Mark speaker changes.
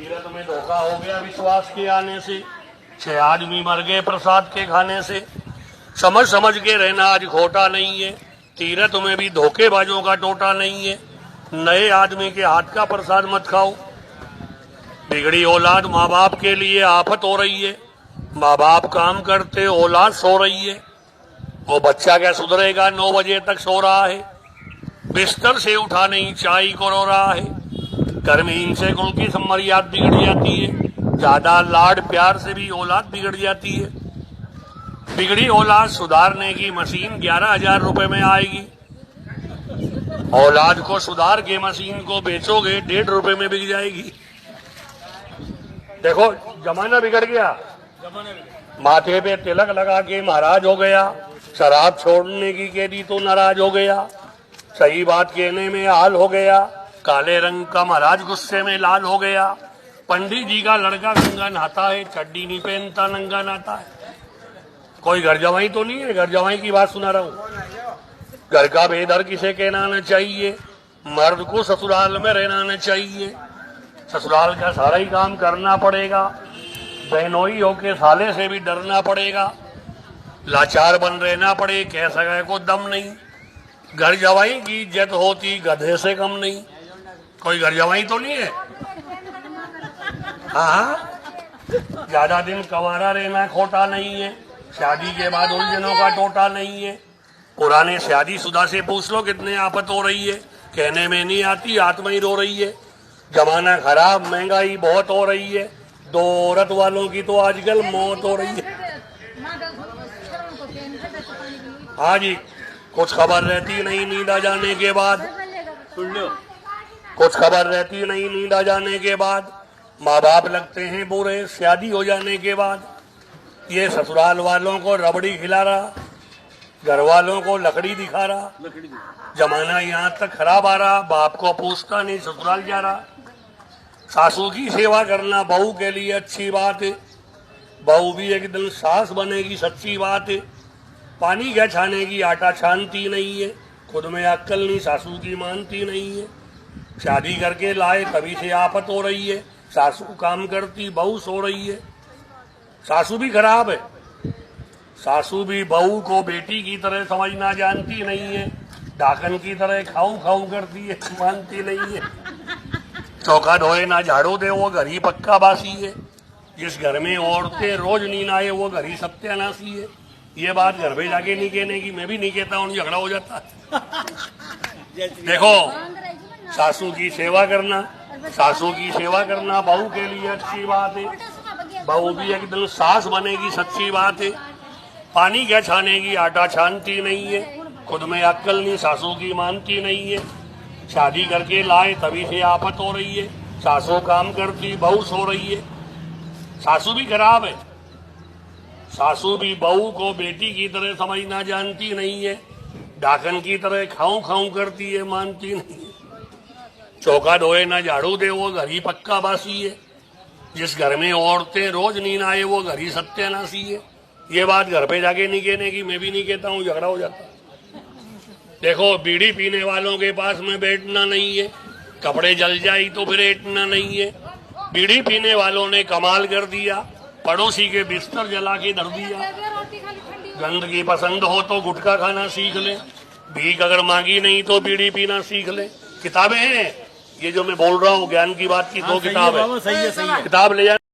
Speaker 1: तीरथ में धोखा हो गया विश्वास के आने से, 6 आदमी मर गए प्रसाद के खाने से। समझ समझ के रहना आज खोटा नहीं है, तीरथ में भी धोखेबाजों का टोटा नहीं है। नए आदमी के हाथ का प्रसाद मत खाओ। बिगड़ी औलाद माँ बाप के लिए आफत हो रही है। माँ बाप काम करते औलाद सो रही है। वो बच्चा क्या सुधरेगा, 9 बजे तक सो रहा है, बिस्तर से उठा नहीं चाय को रो रहा है। घर में इनसे कुल की मर्यादा बिगड़ जाती है। ज्यादा लाड प्यार से भी औलाद बिगड़ जाती है। बिगड़ी औलाद सुधारने की मशीन 11,000 रुपए में आएगी। औलाद को सुधार के मशीन को बेचोगे 1.5 रुपए में बिक जाएगी। देखो जमाना बिगड़ गया। माथे पे तिलक लगा के महाराज हो गया, शराब छोड़ने की कह दी तो नाराज हो गया, सही बात कहने में हाल हो गया, काले रंग का महाराज गुस्से में लाल हो गया। पंडित जी का लड़का गंगा नहाता है, चड्डी नहीं पहनता, नंगा नहाता है। कोई घर जवाई तो नहीं है, घर जवाई की बात सुना रहा हूँ। घर का बेदर किसे कहना न चाहिए, मर्द को ससुराल में रहना न चाहिए। ससुराल का सारा ही काम करना पड़ेगा, बहनोई होके साले से भी डरना पड़ेगा। लाचार बन रहना पड़े, कह सके को दम नहीं। घर जवाई की इज्जत होती गधे से कम नहीं। कोई घर जवाई तो नहीं है। हाँ, ज्यादा दिन कंवारा रहना खोटा नहीं है, शादी के बाद उलझनों का टोटा नहीं है। पुराने शादीशुदा से पूछ लो कितने आफत हो रही है, कहने में नहीं आती, आत्मा ही रो रही है। जमाना खराब, महंगाई बहुत हो रही है, 2 औरत वालों की तो आजकल मौत हो रही है। हाँ जी, कुछ खबर रहती नहीं नींद आ जाने के बाद। सुन लो, कुछ खबर रहती नहीं नींद आ जाने के बाद। माँ बाप लगते हैं बुरे शादी हो जाने के बाद। ये ससुराल वालों को रबड़ी खिला रहा, घर वालों को लकड़ी दिखा रहा। जमाना यहाँ तक खराब आ रहा, बाप को पूछता नहीं, ससुराल जा रहा। सासू की सेवा करना बहू के लिए अच्छी बात है, बहू भी एक दिन सास बनेगी, सच्ची बात है। पानी क्या छाने की आटा छानती नहीं है, खुद में अक्ल नहीं, सासू की मानती नहीं है। शादी करके लाए तभी से आफत हो रही है। सासू काम करती, बहू सो रही है। सासू भी खराब है, सासू भी बहू को बेटी की तरह समझना जानती नहीं है, डाकन की तरह खाऊ खाऊ करती है, मानती नहीं है। चौका धोए ना झाड़ू दे वो घर ही पक्का बासी है। जिस घर में औरतें रोज नींद आए वो घर ही सत्यानाशी है। ये बात घर पे जाके नहीं कहने की, मैं भी नहीं कहता हूँ, झगड़ा हो जाता है। देखो, सासू की सेवा करना, सासू की सेवा करना बहू के लिए अच्छी बात है। बहू भी एक दिन सास बनेगी, सच्ची बात है। पानी क्या छानेगी आटा छानती नहीं है, खुद में अक्ल नहीं, सासू की मानती नहीं है। शादी करके लाए तभी से आफत हो रही है। सासू काम करती, बहू सो रही है। सासू भी खराब है, सासू भी बहू को बेटी की तरह समझना जानती नहीं है, डाकन की तरह खाऊं खाऊं करती है, मानती नहीं है। चौका धोए ना झाड़ू दे वो घर ही पक्का बासी है। जिस घर में औरतें रोज नींद आए वो घर ही सत्यानाशी है। ये बात घर पे जाके नहीं कहने की, मैं भी नहीं कहता हूँ, झगड़ा हो जाता। देखो, बीड़ी पीने वालों के पास में बैठना नहीं है, कपड़े जल जाए तो फिर ऐटना नहीं है। बीड़ी पीने वालों ने कमाल कर दिया, पड़ोसी के बिस्तर जला के धर दिया। गंदगी पसंद हो तो गुटखा खाना सीख ले, भीख अगर मांगी नहीं तो बीड़ी पीना सीख ले। किताबें हैं, ये जो मैं बोल रहा हूँ ज्ञान की बात की, 2 किताब है, किताब ले जा।